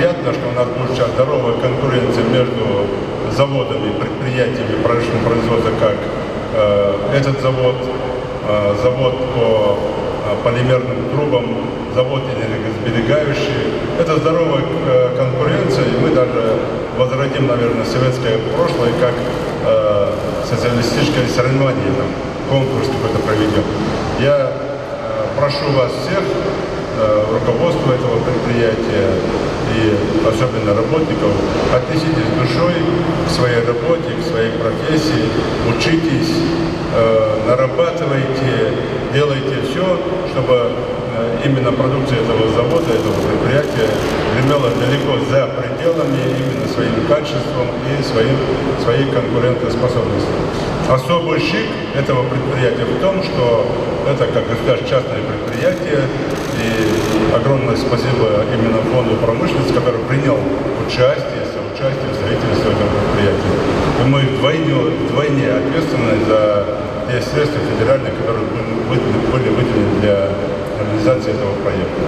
приятно, что у нас будет сейчас здоровая конкуренция между заводами, предприятиями промышленного производства, как этот завод, завод по полимерным трубам, завод энергосберегающий. Это здоровая конкуренция, и мы даже возродим, наверное, советское прошлое, как социалистическое соревнование, там, конкурс какой-то проведем. Я прошу вас всех, руководство этого предприятия и особенно работников, отнеситесь душой к своей работе, к своей профессии, учитесь, нарабатывайте, делайте все, чтобы именно продукция этого завода, этого предприятия гремела далеко за пределами именно своим качеством и своей конкурентоспособностью. Особый шик этого предприятия в том, что это, как частное предприятие, и огромное спасибо именно фонду промышленности, который принял соучастие в строительстве этого предприятия. И мы вдвойне ответственны за те средства федеральные, которые были выделены для реализации этого проекта.